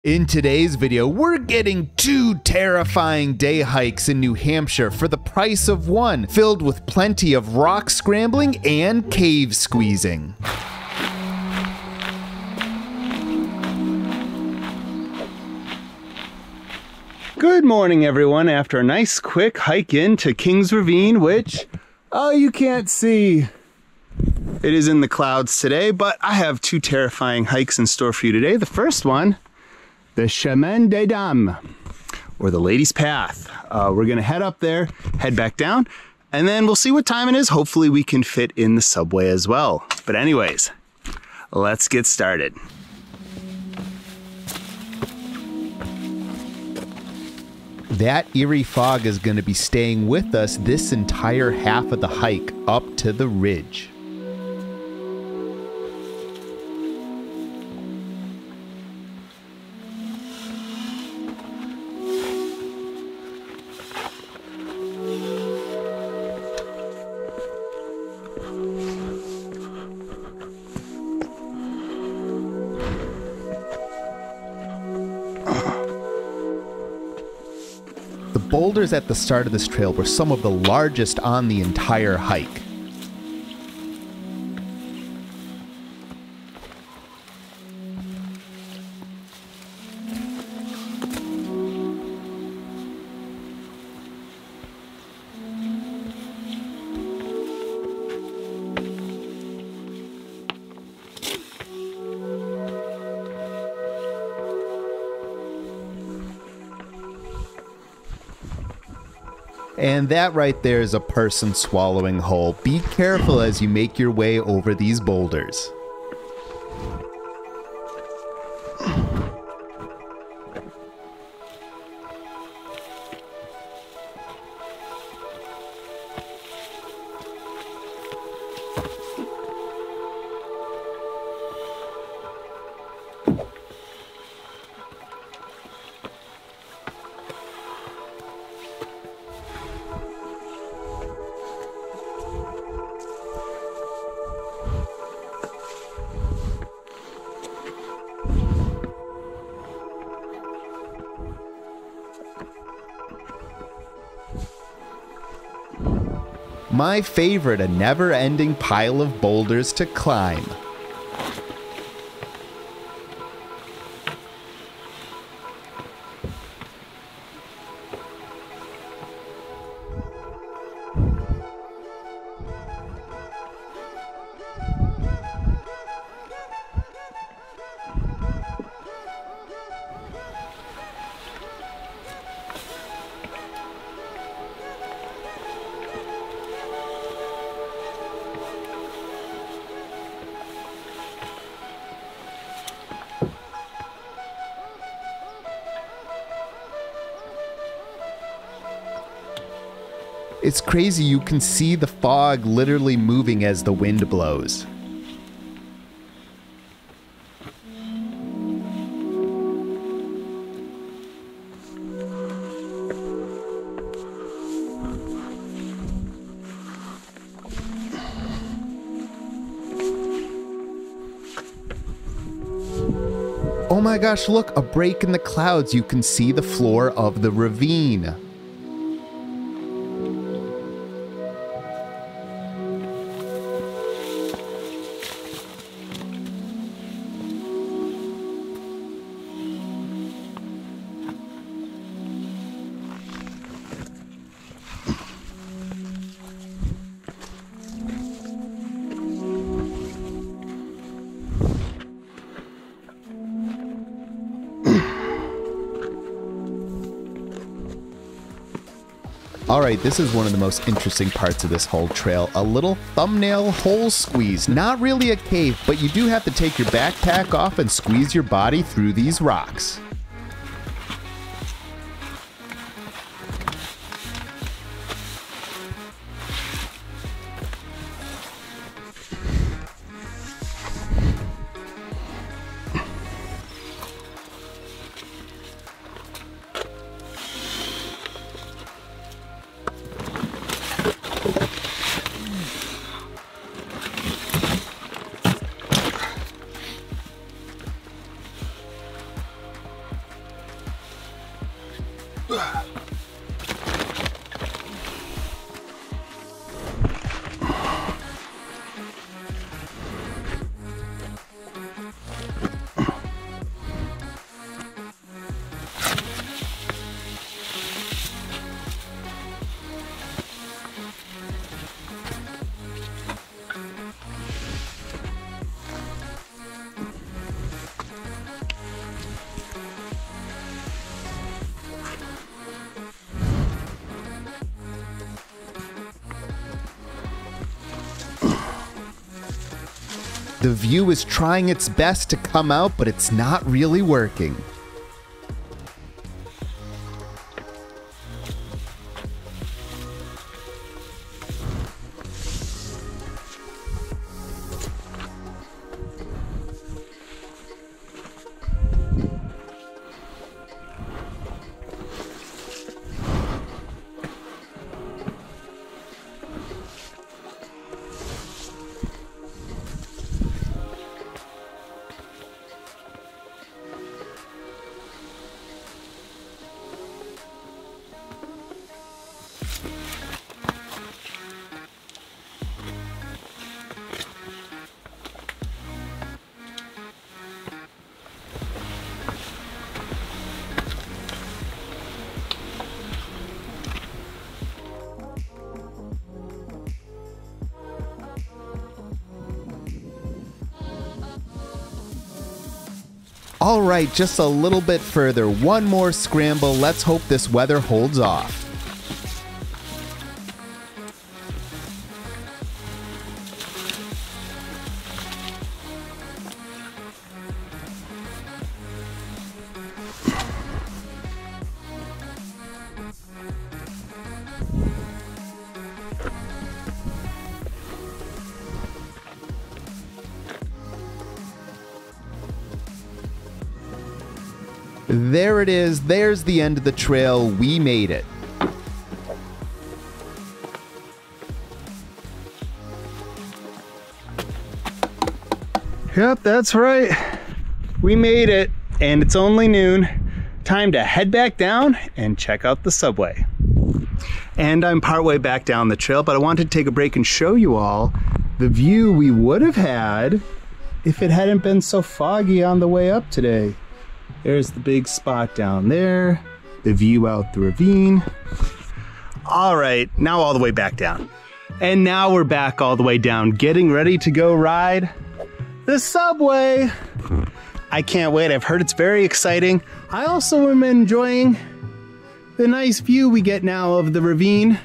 In today's video, we're getting 2 terrifying day hikes in New Hampshire for the price of one, filled with plenty of rock scrambling and cave squeezing. Good morning, everyone. After a nice quick hike into King's Ravine, which, you can't see. It is in the clouds today, but I have 2 terrifying hikes in store for you today. The first one, the Chemin des Dames, or the Ladies' Path. We're gonna head up there, head back down, and then we'll see what time it is. Hopefully we can fit in the subway as well. But anyways, let's get started. That eerie fog is going to be staying with us this entire half of the hike up to the ridge. The boulders at the start of this trail were some of the largest on the entire hike. And that right there is a person swallowing whole. Be careful as you make your way over these boulders. My favorite, a never-ending pile of boulders to climb. It's crazy, you can see the fog literally moving as the wind blows. Oh my gosh, look, a break in the clouds. You can see the floor of the ravine. Alright, this is one of the most interesting parts of this whole trail. A little thumbnail hole squeeze. Not really a cave, but you do have to take your backpack off and squeeze your body through these rocks. The view is trying its best to come out, but it's not really working. All right, just a little bit further. One more scramble. Let's hope this weather holds off. There it is. There's the end of the trail. We made it. Yep, that's right. We made it, and it's only noon. Time to head back down and check out the subway. And I'm partway back down the trail, but I wanted to take a break and show you all the view we would have had if it hadn't been so foggy on the way up today. There's the big spot down there, the view out the ravine. All right, now all the way back down. And now we're back all the way down, getting ready to go ride the subway. I can't wait. I've heard it's very exciting. I also am enjoying the nice view we get now of the ravine.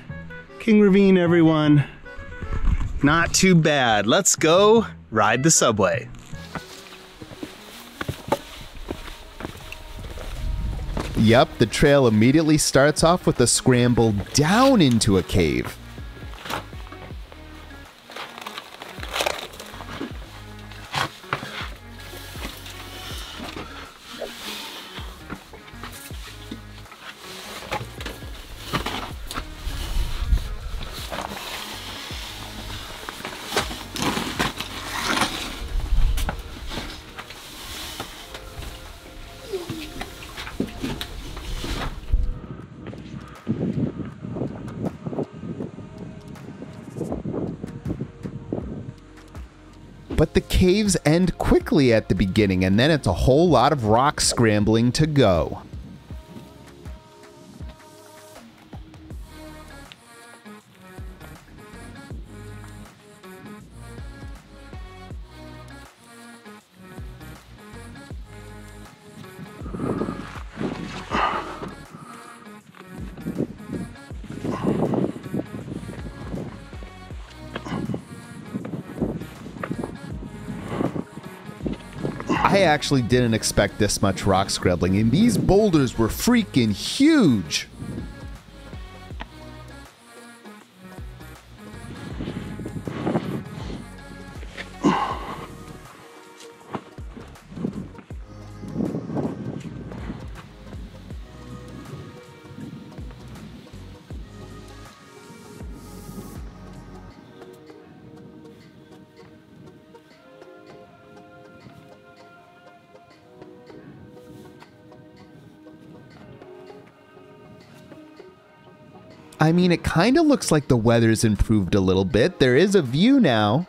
King Ravine, everyone. Not too bad. Let's go ride the subway. Yep, the trail immediately starts off with a scramble down into a cave. But the caves end quickly at the beginning, and then it's a whole lot of rock scrambling to go. I actually didn't expect this much rock scrambling, and these boulders were freaking huge. I mean, it kind of looks like the weather's improved a little bit. There is a view now.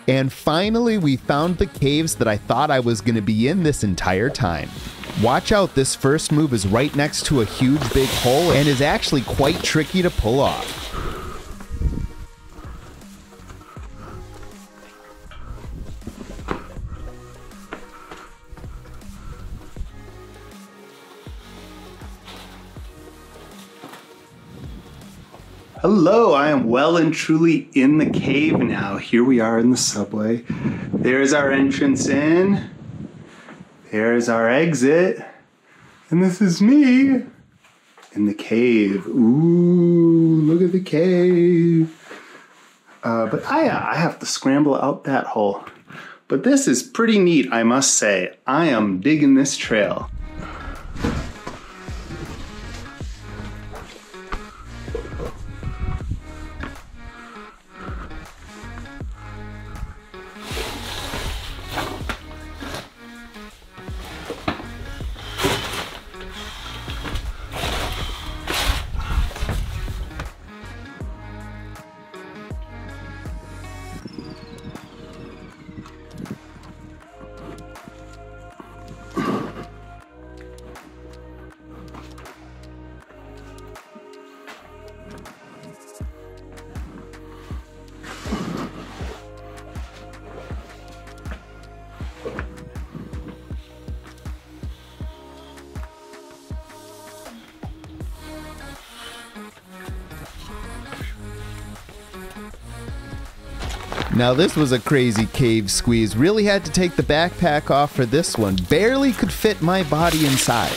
And finally, we found the caves that I thought I was going to be in this entire time. Watch out, this first move is right next to a huge big hole and is actually quite tricky to pull off. Hello, I am well and truly in the cave now. Here we are in the subway. There's our entrance in. There's our exit. And this is me in the cave. Ooh, look at the cave. But I have to scramble out that hole. But this is pretty neat, I must say. I am digging this trail. Now this was a crazy cave squeeze. Really had to take the backpack off for this one. Barely could fit my body inside.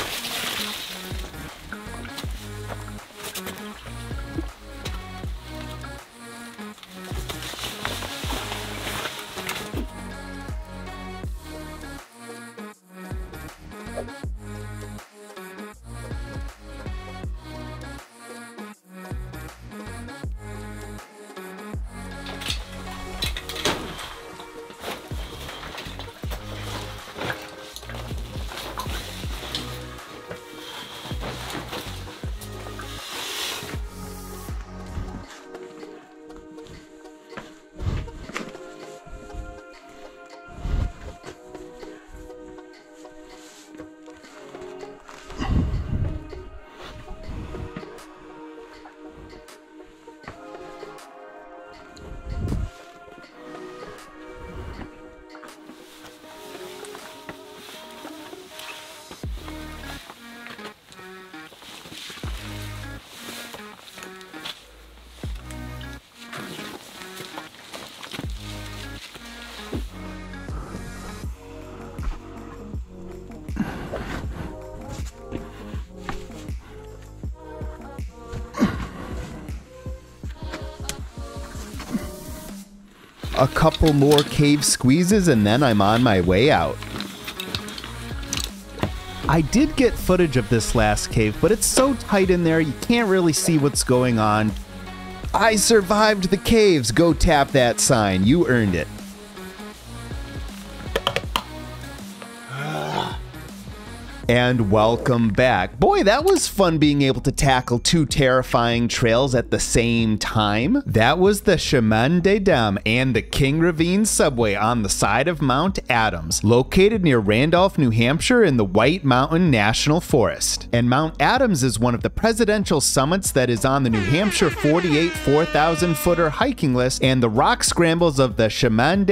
A couple more cave squeezes and then I'm on my way out. I did get footage of this last cave, but it's so tight in there you can't really see what's going on. I survived the caves. Go tap that sign. You earned it. And welcome back. Boy, that was fun being able to tackle two terrifying trails at the same time. That was the Chemin and the King Ravine subway on the side of Mount Adams, located near Randolph, New Hampshire in the White Mountain National Forest. And Mount Adams is one of the presidential summits that is on the New Hampshire 48 4,000-footer hiking list, and the rock scrambles of the Chemin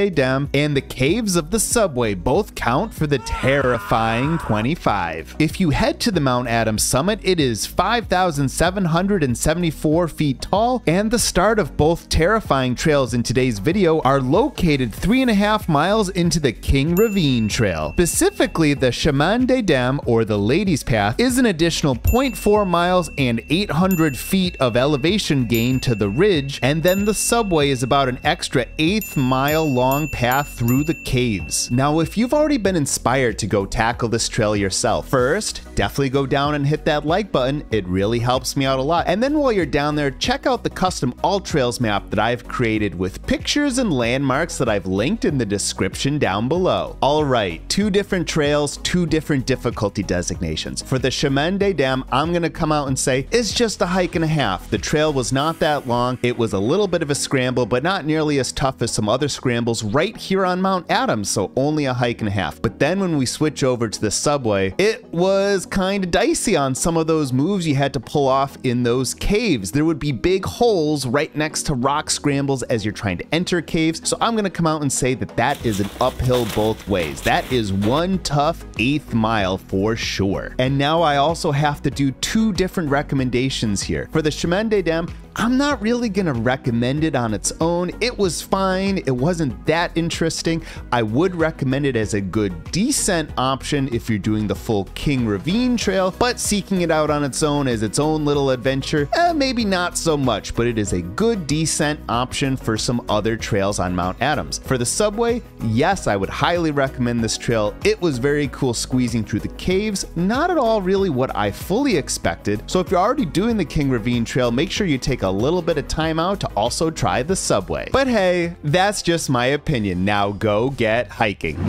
and the caves of the subway both count for the terrifying 25. drive. If you head to the Mount Adams summit, it is 5,774 feet tall, and the start of both terrifying trails in today's video are located 3.5 miles into the King Ravine Trail. Specifically, the Chemin des Dames, or the Ladies Path, is an additional 0.4 miles and 800 feet of elevation gain to the ridge, and then the subway is about an extra 1/8 mile long path through the caves. Now, if you've already been inspired to go tackle this trail yourself, first, definitely go down and hit that like button. It really helps me out a lot. And then while you're down there, check out the custom All Trails map that I've created with pictures and landmarks that I've linked in the description down below. All right, 2 different trails, 2 different difficulty designations. For the Chemin des Dames, I'm gonna come out and say it's just a hike and a half. The trail was not that long. It was a little bit of a scramble, but not nearly as tough as some other scrambles right here on Mount Adams, so only a hike and a half. But then when we switch over to the subway, it was kind of dicey on some of those moves you had to pull off in those caves. There would be big holes right next to rock scrambles as you're trying to enter caves, so I'm gonna come out and say that that is an uphill both ways. That is one tough 1/8 mile for sure. And now I also have to do 2 different recommendations here. For the Chemin des Dames, I'm not really gonna recommend it on its own. It was fine, it wasn't that interesting. I would recommend it as a good decent option if you're doing the full King Ravine Trail, but seeking it out on its own as its own little adventure, maybe not so much, but it is a good decent option for some other trails on Mount Adams. For the subway, yes, I would highly recommend this trail. It was very cool squeezing through the caves, not at all really what I fully expected. So if you're already doing the King Ravine Trail, make sure you take a little bit of time out to also try the subway. But hey, that's just my opinion. Now go get hiking.